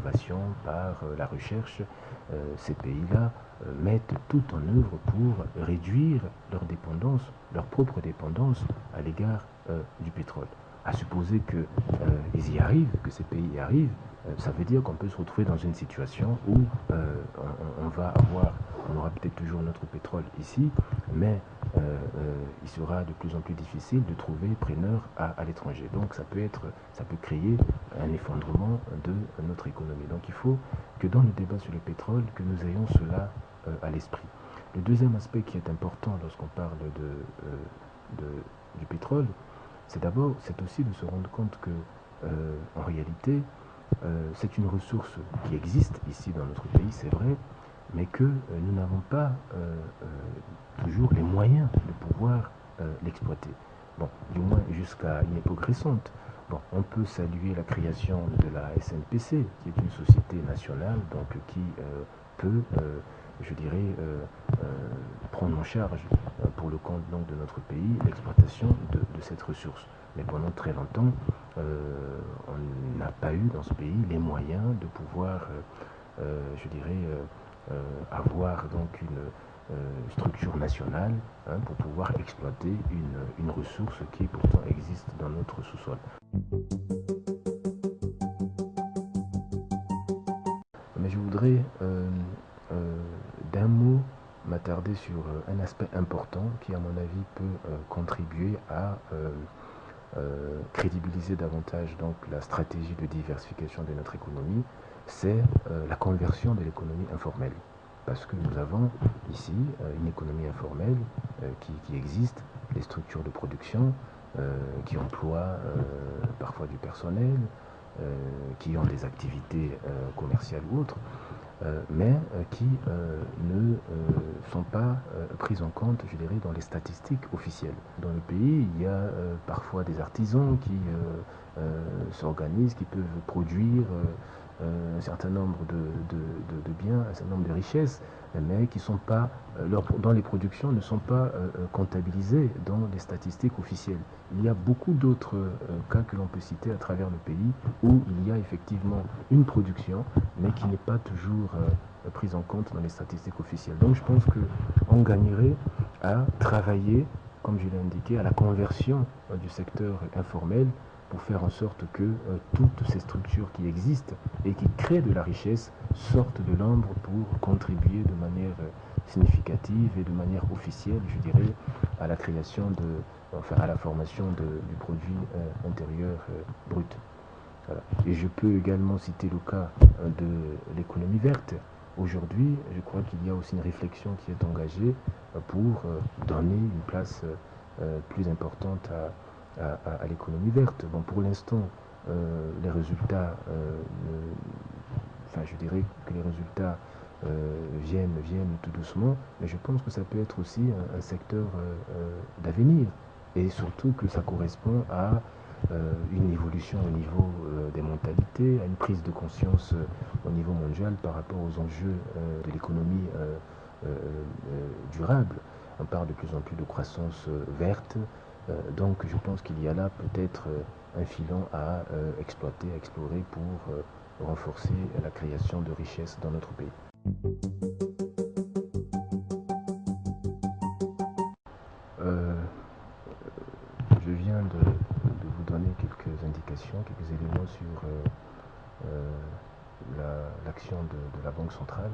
l'innovation, par la recherche, ces pays-là mettent tout en œuvre pour réduire leur dépendance, leur propre dépendance à l'égard du pétrole. À supposer qu'ils y arrivent, que ces pays y arrivent, ça veut dire qu'on peut se retrouver dans une situation où on aura peut-être toujours notre pétrole ici, mais il sera de plus en plus difficile de trouver preneur à l'étranger. Donc ça peut créer un effondrement de notre économie. Donc il faut que dans le débat sur le pétrole, que nous ayons cela à l'esprit. Le deuxième aspect qui est important lorsqu'on parle du pétrole, c'est aussi de se rendre compte que, en réalité, c'est une ressource qui existe ici dans notre pays, c'est vrai, mais que nous n'avons pas toujours les moyens de pouvoir l'exploiter. Bon, du moins jusqu'à une époque récente. Bon, on peut saluer la création de la SNPC, qui est une société nationale, donc qui peut, je dirais, prendre en charge pour le compte donc, de notre pays l'exploitation de cette ressource. Mais pendant très longtemps, on n'a pas eu dans ce pays les moyens de pouvoir, je dirais, avoir donc une structure nationale pour pouvoir exploiter une ressource qui pourtant existe dans notre sous-sol. Mais je voudrais d'un mot m'attarder sur un aspect important qui, à mon avis, peut contribuer à crédibiliser davantage donc la stratégie de diversification de notre économie, c'est la conversion de l'économie informelle. Parce que nous avons ici une économie informelle qui existe, des structures de production qui emploient parfois du personnel, qui ont des activités commerciales ou autres, mais qui ne sont pas prises en compte, je dirais, dans les statistiques officielles. Dans le pays, il y a parfois des artisans qui s'organisent, qui peuvent produire un certain nombre de biens, un certain nombre de richesses, mais qui sont pas, dans les productions ne sont pas comptabilisées dans les statistiques officielles. Il y a beaucoup d'autres cas que l'on peut citer à travers le pays où il y a effectivement une production, mais qui n'est pas toujours prise en compte dans les statistiques officielles. Donc je pense qu'on gagnerait à travailler, comme je l'ai indiqué, à la conversion du secteur informel pour faire en sorte que toutes ces structures qui existent et qui créent de la richesse sortent de l'ombre pour contribuer de manière significative et de manière officielle, je dirais, à la création à la formation du produit intérieur brut. Voilà. Et je peux également citer le cas de l'économie verte. Aujourd'hui, je crois qu'il y a aussi une réflexion qui est engagée pour donner une place plus importante à l'économie verte. Bon, pour l'instant, les résultats, je dirais que les résultats viennent tout doucement, mais je pense que ça peut être aussi un secteur d'avenir, et surtout que ça correspond à une évolution au niveau des mentalités, à une prise de conscience au niveau mondial par rapport aux enjeux de l'économie durable. On parle de plus en plus de croissance verte, donc je pense qu'il y a là peut-être un filon à exploiter, à explorer pour renforcer la création de richesses dans notre pays. Je viens de vous donner quelques indications, quelques éléments sur l'action de la Banque centrale.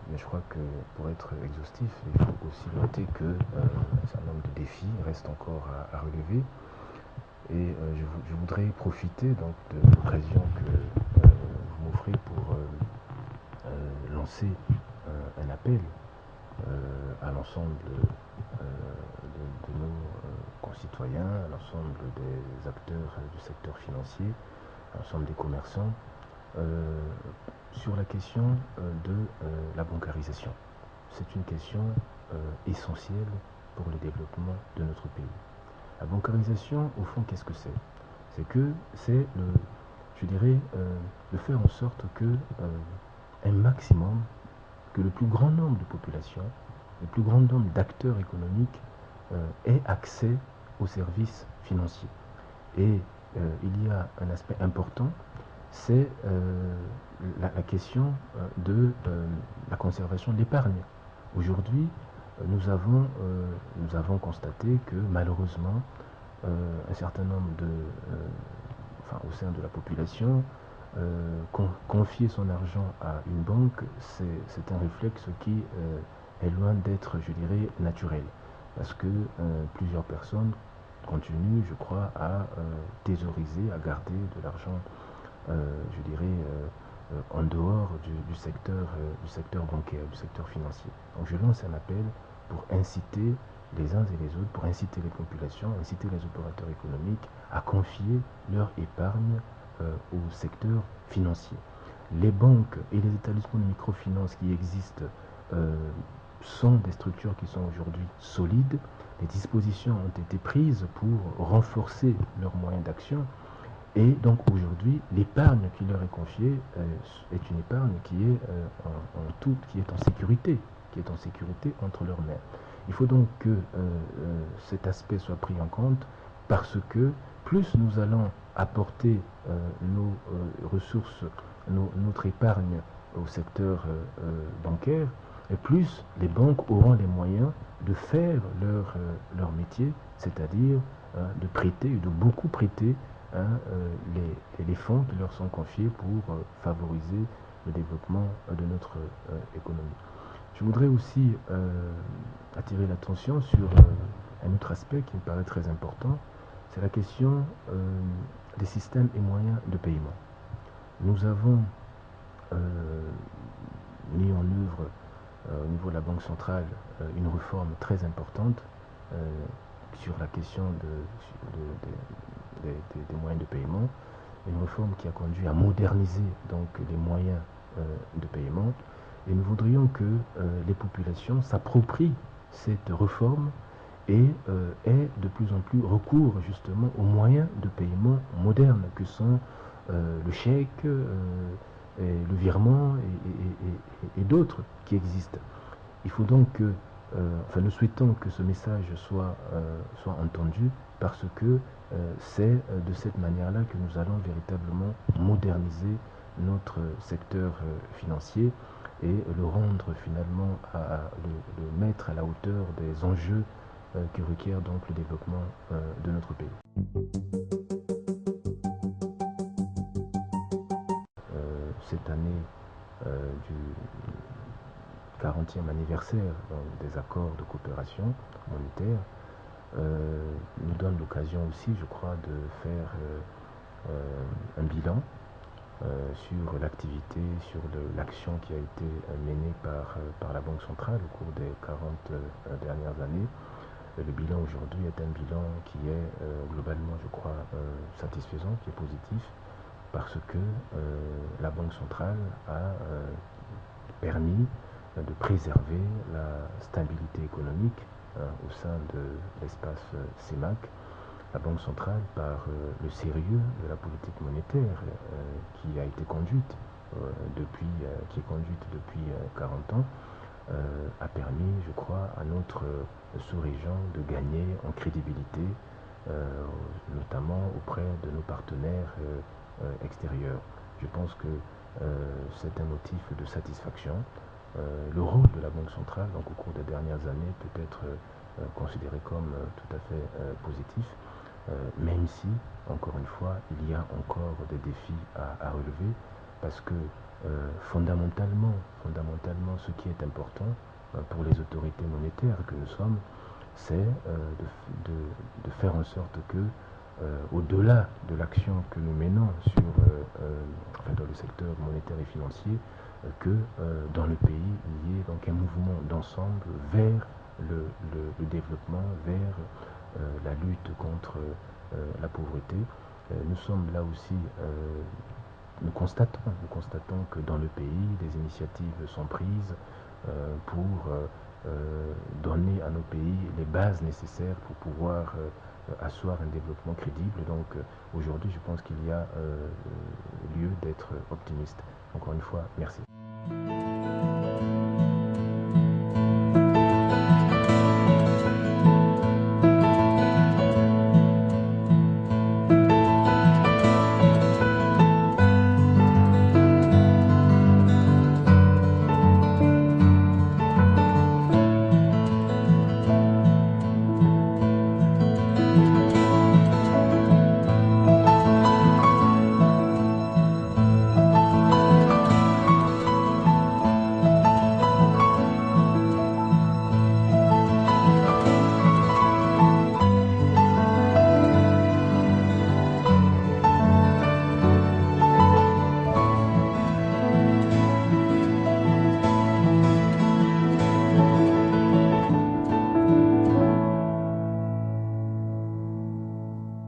Mais je crois que pour être exhaustif, il faut aussi noter qu'un certain nombre de défis restent encore à relever. Et je voudrais profiter donc de l'occasion que vous m'offrez pour lancer un appel à l'ensemble de nos concitoyens, à l'ensemble des acteurs du secteur financier, à l'ensemble des commerçants, sur la question de la bancarisation. C'est une question essentielle pour le développement de notre pays. La bancarisation, au fond, qu'est-ce que c'est? C'est je dirais, de faire en sorte que un maximum, que le plus grand nombre de populations, le plus grand nombre d'acteurs économiques aient accès aux services financiers. Et il y a un aspect important, c'est la question de la conservation de l'épargne. Aujourd'hui, nous avons constaté que malheureusement, un certain nombre au sein de la population, confier son argent à une banque, c'est un réflexe qui est loin d'être, je dirais, naturel. Parce que plusieurs personnes continuent, je crois, à thésauriser, à garder de l'argent, je dirais, en dehors du secteur bancaire, du secteur financier. Donc je lance un appel pour inciter les uns et les autres, pour inciter les populations, inciter les opérateurs économiques à confier leur épargne au secteur financier. Les banques et les établissements de microfinance qui existent sont des structures qui sont aujourd'hui solides. Les dispositions ont été prises pour renforcer leurs moyens d'action. Et donc aujourd'hui, l'épargne qui leur est confiée est une épargne qui est qui est en sécurité entre leurs mains. Il faut donc que cet aspect soit pris en compte parce que plus nous allons apporter nos ressources, notre épargne au secteur bancaire, et plus les banques auront les moyens de faire leur métier, c'est-à-dire de prêter, de beaucoup prêter les fonds qui leur sont confiés pour favoriser le développement de notre économie. Je voudrais aussi attirer l'attention sur un autre aspect qui me paraît très important, c'est la question des systèmes et moyens de paiement. Nous avons mis en œuvre au niveau de la Banque centrale une réforme très importante sur la question des moyens de paiement, une réforme qui a conduit à moderniser donc les moyens de paiement, et nous voudrions que les populations s'approprient cette réforme et aient de plus en plus recours justement aux moyens de paiement modernes que sont le chèque, le virement et d'autres qui existent. Il faut donc que, nous souhaitons que ce message soit entendu parce que c'est de cette manière-là que nous allons véritablement moderniser notre secteur financier et le rendre finalement, le mettre à la hauteur des enjeux qui requièrent donc le développement de notre pays. Cette année du 40e anniversaire des accords de coopération monétaire nous donne l'occasion aussi, je crois, de faire un bilan sur l'activité, sur l'action qui a été menée par la Banque centrale au cours des 40 dernières années. Le bilan aujourd'hui est un bilan qui est globalement, je crois, satisfaisant, qui est positif, parce que la Banque centrale a permis de préserver la stabilité économique au sein de l'espace CEMAC. La Banque centrale, par le sérieux de la politique monétaire qui a été conduite qui est conduite depuis 40 ans, a permis, je crois, à notre sous-région de gagner en crédibilité, notamment auprès de nos partenaires extérieurs. Je pense que c'est un motif de satisfaction. Le rôle de la Banque centrale, donc au cours des dernières années, peut être considéré comme tout à fait positif, même si, encore une fois, il y a encore des défis à relever, parce que fondamentalement, ce qui est important pour les autorités monétaires que nous sommes, c'est de faire en sorte que, au-delà de l'action que nous menons dans le secteur monétaire et financier, que dans le pays, il y ait donc un mouvement d'ensemble vers le développement, vers la lutte contre la pauvreté. Nous sommes là aussi, nous constatons que dans le pays, des initiatives sont prises pour donner à nos pays les bases nécessaires pour pouvoir asseoir un développement crédible. Donc aujourd'hui, je pense qu'il y a lieu d'être optimiste. Encore une fois, merci.